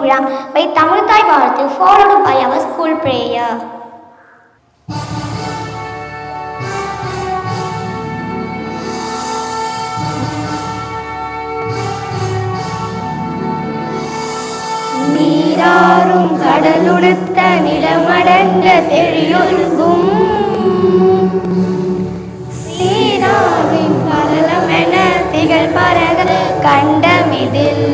program by Tamil Thai Bharati followed by our school prayer. நீராறும் கடலுடுத்த நிலமடங்க தெளியொழுகும் சீராவின் பரலமென திகழ் பரக கண்டமிதில்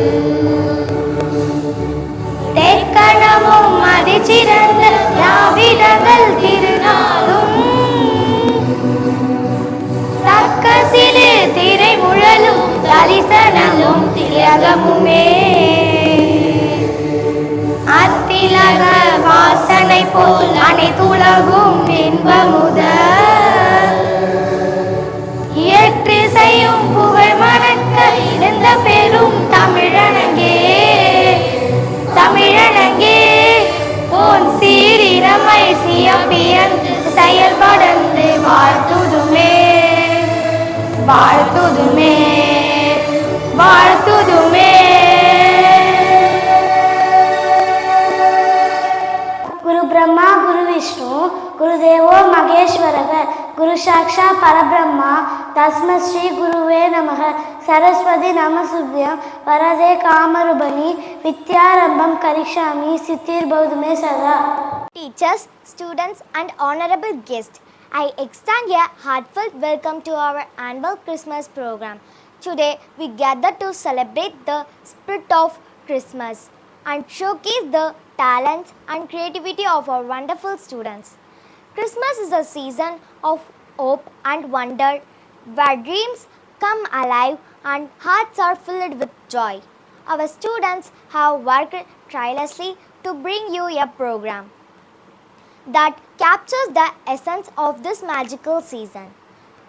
தெற்கணமும் அதிசிறந்த யாவிடங்கள் திருநாளும் தக்க சிறு திரைமுழலும் தரிசனமும் திலகமுமே அத்திலக வாசனை போல் அனைத்துலகும் இன்பமுத இயற்று செய்யும் புகழ் மணக்க இருந்த பெரும் தமிழனங்கே தமிழனங்கே போன் சீரிரமை சியம்பியன் செயல்படந்து வாழ்த்துதுமே வாழ்த்துதுமே வாழ்த்துதுமே. குரு பிரம்மா குரு விஷ்ணு குருதேவோ மகேஸ்வரக குரு சாக்ஷா பரபிரம்மா தஸ்மை ஸ்ரீ குருவே நமக சரஸ்வதி நமசுப்யம் வரதே காமருபணி வித்யாரம்பம் கரிஷ்யாமி சித்திர்பௌதுமே சதா. Teachers, students and honorable guests, I extend a heartfelt welcome to our annual Christmas program. Today we gather to celebrate the spirit of Christmas and showcase the talents and creativity of our wonderful students. Christmas is a season of hope and wonder where dreams come alive and hearts are filled with joy. Our students have worked tirelessly to bring you a program that captures the essence of this magical season.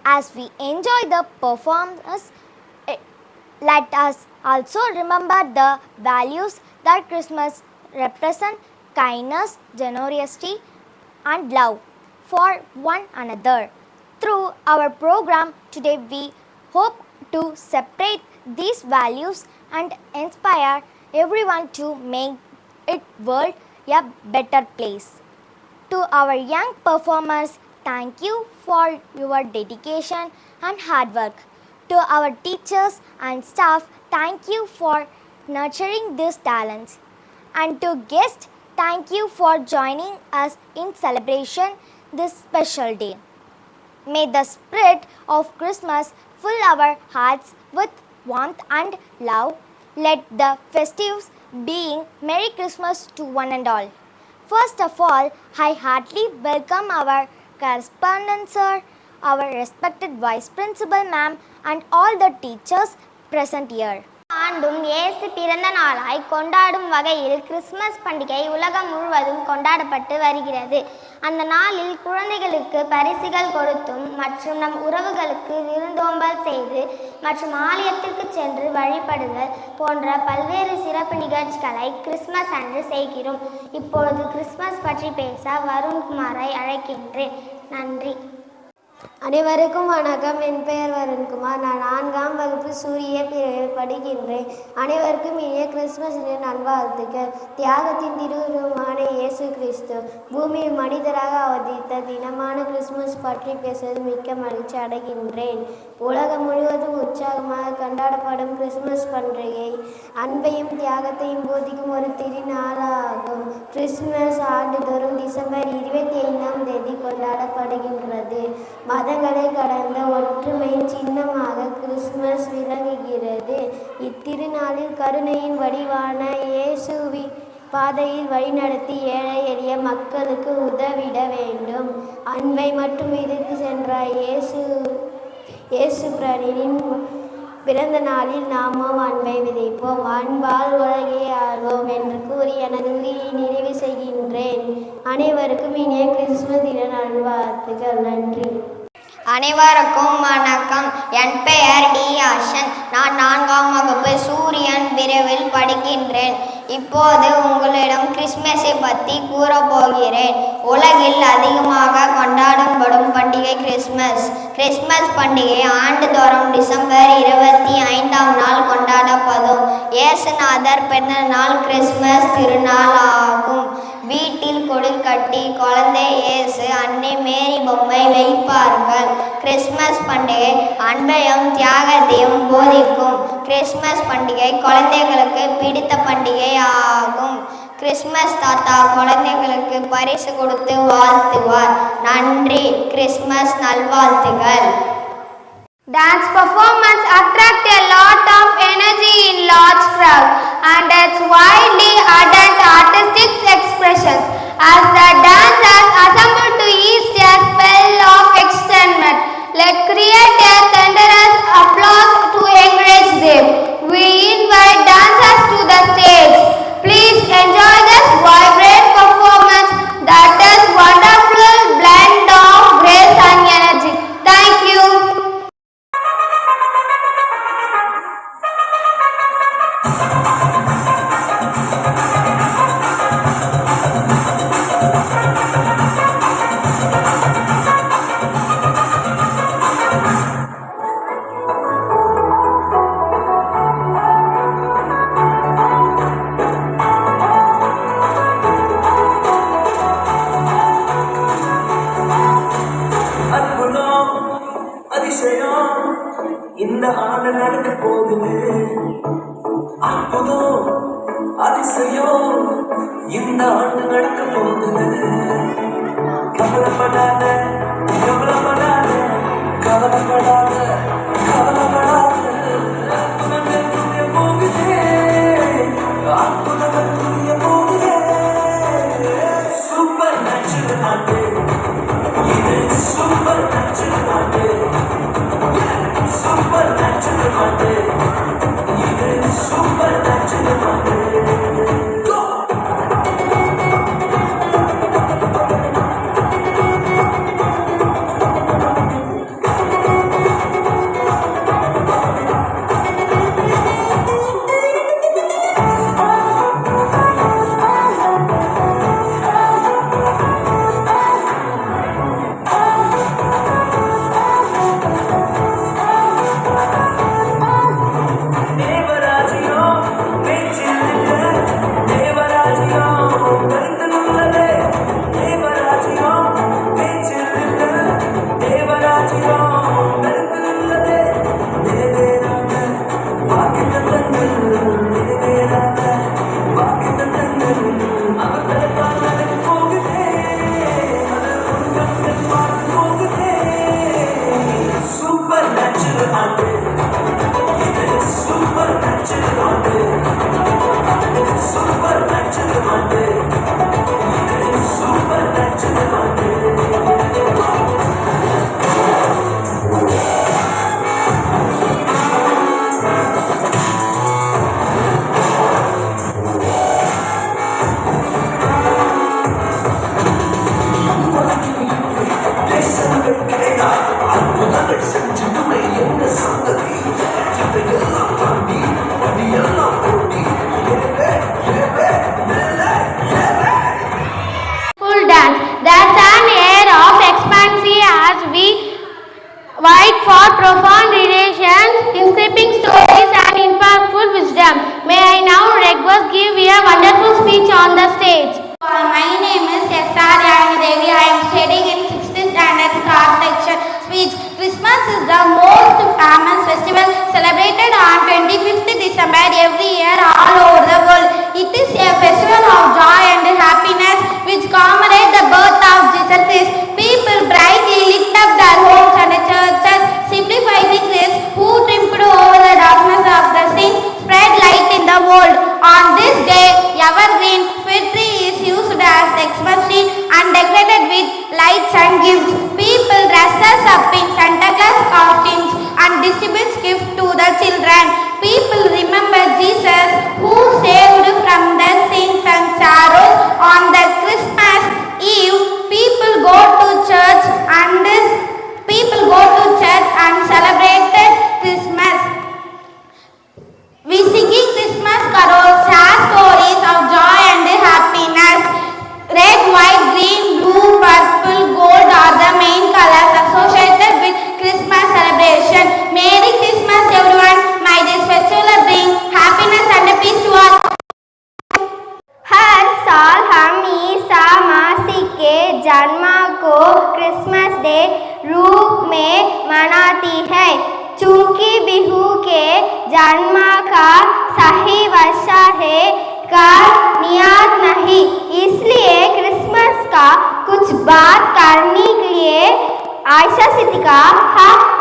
As we enjoy the performance, let us also remember the values that Christmas represent: kindness, generosity and love for one another. Through our program today, we hope to separate these values and inspire everyone to make it world a better place. To our young performers, thank you for your dedication and hard work. To our teachers and staff, thank you for nurturing these talents. And to guests, thank you for joining us in celebration this special day. May the spirit of Christmas fill our hearts with warmth and love. Let the festives being Merry Christmas to one and all. First of all, I heartily welcome our correspondent sir, our respected vice principal ma'am and all the teachers present here. ஆண்டும் இயேசு பிறந்த நாளாய் கொண்டாடும் வகையில் Christmas பண்டிகை உலகம் முழுவதும் கொண்டாடப்பட்டு வருகிறது. அந்த நாளில் குழந்தைகளுக்கு பரிசுகள் கொடுத்தும் மற்றும் நம் உறவுகளுக்கு விருந்தோம்பல் செய்து மற்றும் ஆலயத்திற்கு சென்று வழிபடுதல் போன்ற பல்வேறு சிறப்பு நிகழ்ச்சிகளை கிறிஸ்மஸ் அன்று செய்கிறோம். இப்பொழுது கிறிஸ்மஸ் பற்றி பேச வருண்குமாரை அழைக்கின்றேன். நன்றி. அனைவருக்கும் வணக்கம். என் பெயர் வருண்குமார். நான் 4ஆம் வகுப்பு சூரிய பிரிவில் படிக்கின்றேன். அனைவருக்கும் இனிய கிறிஸ்துமஸ் தின நல்வாழ்த்துக்கள். தியாகத்தின் திருவுருவமான இயேசு கிறிஸ்து பூமியில் மனிதராக அவதரித்த தினமான கிறிஸ்துமஸ் பற்றி பேசுவது மிக்க மகிழ்ச்சி அடைகின்றேன். உலகம் முழுவதும் உற்சாகமாக கொண்டாடப்படும் கிறிஸ்துமஸ் பண்டிகை அன்பையும் தியாகத்தையும் போதிக்கும் ஒரு திருநாளாகும். கிறிஸ்துமஸ் ஆண்டுதோறும் டிசம்பர் 25ஆம் தேதி கொண்டாடப்படுகின்றது. மதங்களை கடந்த ஒற்றுமையின் சின்னமாக கிறிஸ்துமஸ் விளங்குகிறது. இத்திருநாளில் கருணையின் வடிவான இயேசுவின் பாதையில் வழிநடத்தி ஏழை எளிய மக்களுக்கு உதவிட வேண்டும். அன்பை மட்டும் விதித்து சென்ற இயேசு பிரானின் பிறந்த நாளில் நாமும் அன்பை விதைப்போம், அன்பால் உலகை ஆள்வோம் என்று கூறி எனது உரையை நிறைவு செய்கின்றேன். அனைவருக்கும் இனிய கிறிஸ்துமஸ் தின நல்வாழ்த்துக்கள். நன்றி. அனைவருக்கும் வணக்கம். என் பெயர் டி ஆஷன். நான் 4ஆம் வகுப்பு சூரியன் பிரிவில் படிக்கின்றேன். இப்போது உங்களிடம் கிறிஸ்மஸை பற்றி கூறப்போகிறேன். உலகில் அதிகமாக கொண்டாடப்படும் பண்டிகை பண்டிகை கிறிஸ்மஸ். கிறிஸ்மஸ் பண்டிகை ஆண்டுதோறும் டிசம்பர் 25ஆம் நாள் கொண்டாடப்படும் இயேசுநாதர் பிறந்த நாள் கிறிஸ்மஸ் திருநாள் ஆகும். வீட்டில் கொடில் கட்டி குழந்தை இயேசு அன்னை மேரி பொம்மை வைப்பார்கள். கிறிஸ்மஸ் பண்டிகை அன்பையும் தியாகத்தையும் போதிக்கும். கிறிஸ்மஸ் பண்டிகை குழந்தைகளுக்கு பிடித்த பண்டிகை ஆகும். கிறிஸ்மஸ் தாத்தா குழந்தைகளுக்கு பரிசு கொடுத்து வாழ்த்துவார். நன்றி. கிறிஸ்மஸ் நல்வாழ்த்துகள். Dance performance attract a lot of energy in large crowd and its widely adult artistic expressions. As the dancers assemble to each a spell of excitement, let create a thunderous applause to encourage them. We invite dancers to the stage. Please enjoy this vibrant performance that is wonderful blend of grace and energy. Thank you. இந்த ஆண்டு நடக்க போகுது. அற்புதம் அதிசயம் இந்த ஆண்டு நடக்க போகுது. கவலைப்படாத கவலைப்படாத கவலைப்படாத கவலைப்படாத அற்புதங்கள் புரிய போகுதே. அற்புதங்கள் புரிய போகுதே. சூப்பர் நேச்சுரல் ஆண்டு இது. சூப்பர் நேச்சுரல் ஆண்டு. Super natural Monday. You super natural Monday. Go. Wide for profound relations, inscribing stories and impactful wisdom. May I now request give a wonderful speech on the stage. My name is S.R. Devi. I am studying in 6th standard Star section. Speech. Christmas is the most famous festival celebrated on 25th December every year all over the world. It is a festival of joy and happiness which commemorates the birth of Jesus Christ. People brightly lit up their homes and churches, simplifying this who triumphed over the darkness of the sin, spread light in the world. On this day, evergreen fig tree is used as Xmas tree and decorated with lights and gifts. People dresses up in Santa Claus costumes and distributes gifts to the children. People remember Jesus who saved from their sins and sorrows. On the Christmas Eve, people go to church and celebrated Christmas. We singing Christmas carols, share stories of joy and happiness. Red, white, green, blue, purple, gold are the main colors Christmas day रूप में मनाती है। चूंकि बिहू के जन्म का सही वर्षा है का नियत नहीं, इसलिए क्रिसमस का कुछ बात करने के लिए आयशा सिद्दीका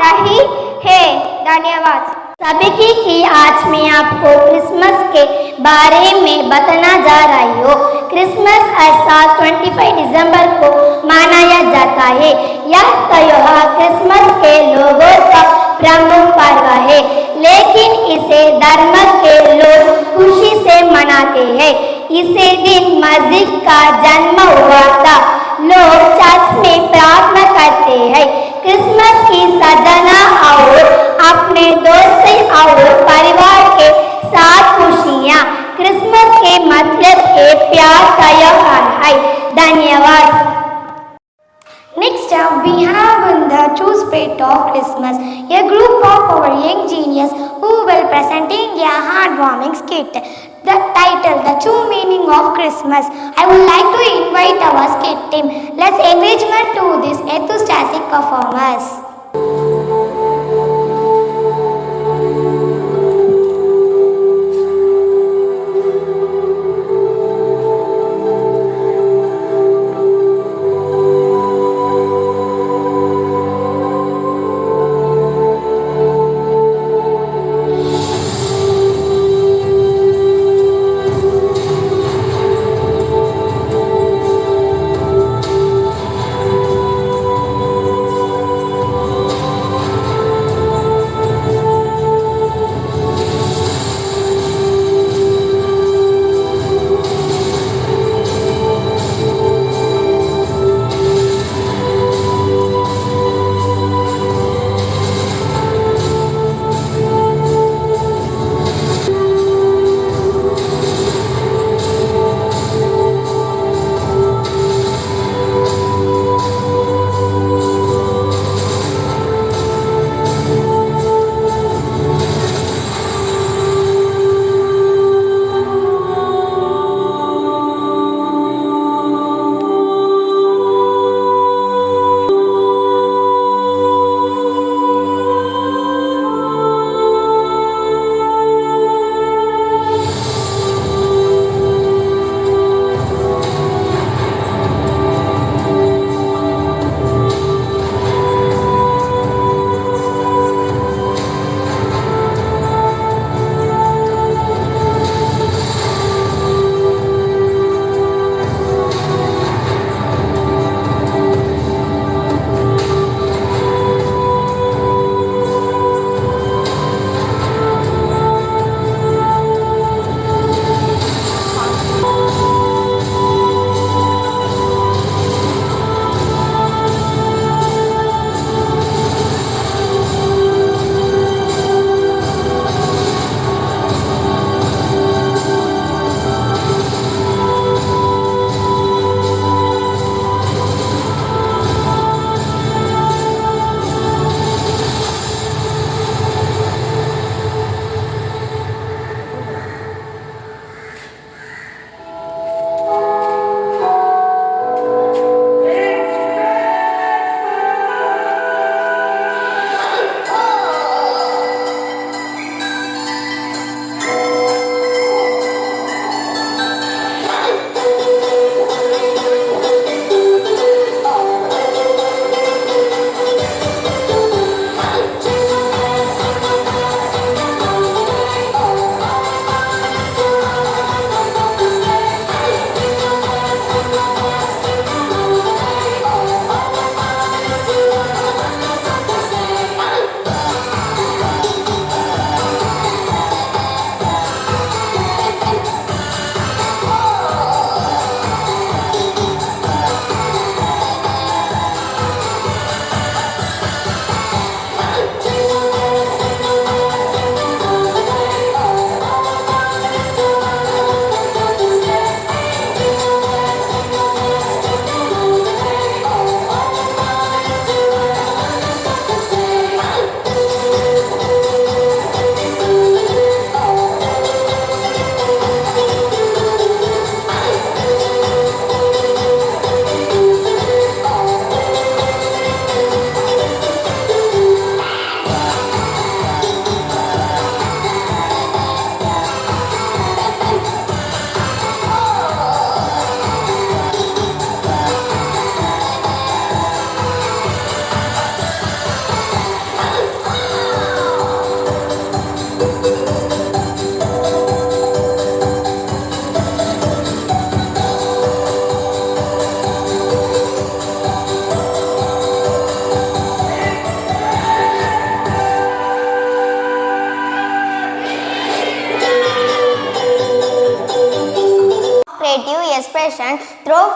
रही है। धन्यवाद। सभी की आज मैं आपको क्रिसमस के बारे में बताना जा रही हूँ। क्रिसमस हर साल 25 दिसंबर को मनाया जाता है। यह त्योहार क्रिसमस के लोगों का प्रमुख पर्व है, लेकिन इसे धर्म के लोग खुशी से मनाते हैं। इसे दिन मसीह का जन्म हुआ था। लोग चर्च में प्रार्थना करते हैं। क्रिसमस की सजाना और अपने दोस्त और परिवार के साथ खुशियाँ। क्रिसमस के मतलब एक प्यार का त्योहार है। धन्यवाद। Next up, we have in the true spirit of Christmas, a group of our young genius who will presenting a heartwarming skit. The title, The True Meaning of Christmas. I would like to invite our skit team. Let's engagement to this enthusiastic performance.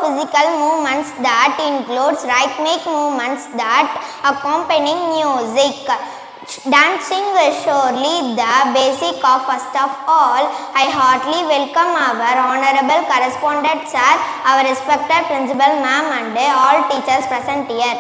physical movements that includes rhythmic movements that accompany music. Dancing is surely the basic of. First of all, I heartily welcome our honorable correspondent sir, our respected principal ma'am and all teachers present here.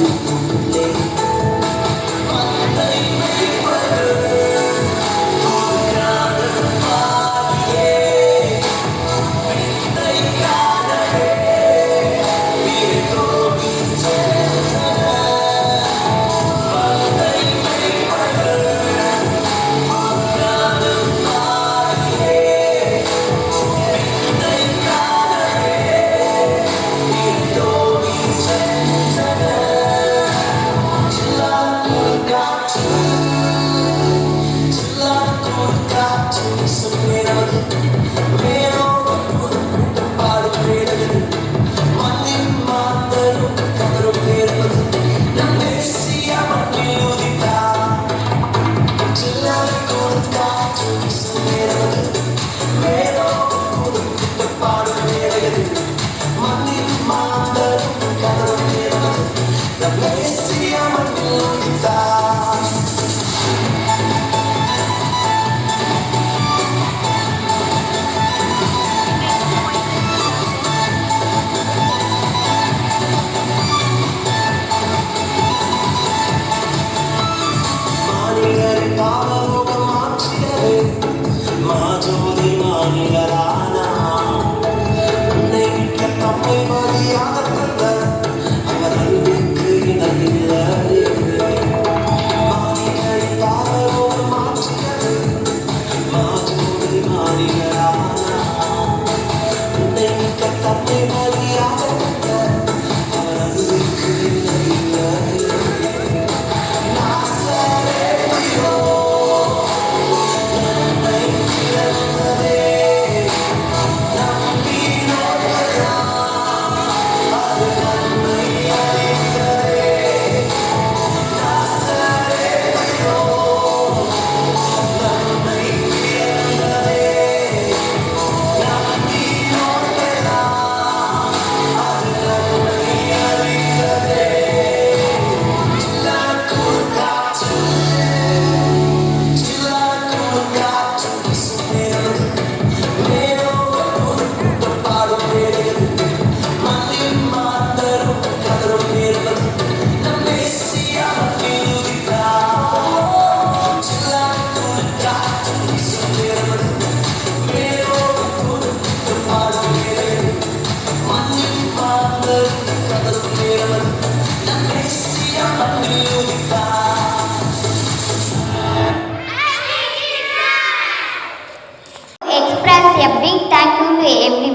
Thank you.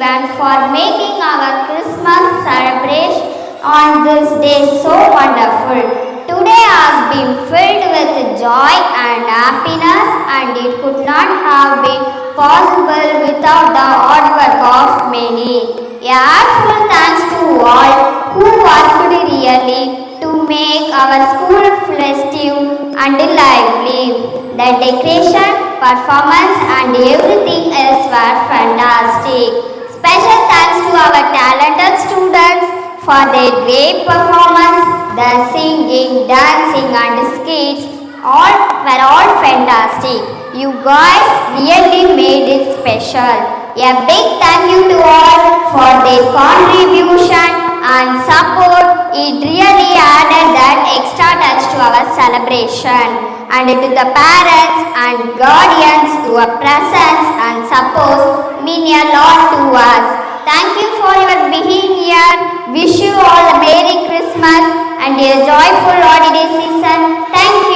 and for making our Christmas celebration on this day so wonderful. Today has been filled with joy and happiness, and it could not have been possible without the hard work of many. A heartfelt thanks to all who worked really to make our school festive and lively. The decoration, performance and everything else were fantastic. Special thanks to our talented students for their great performance. The singing, dancing and skits were all fantastic. You guys really made it special. A big thank you to all for their contribution and support. It really added that extra touch to our celebration. And to the parents and guardians, your presence and support mean a lot to us. Thank you for your being here. Wish you all a Merry Christmas and a joyful holiday season. Thank you.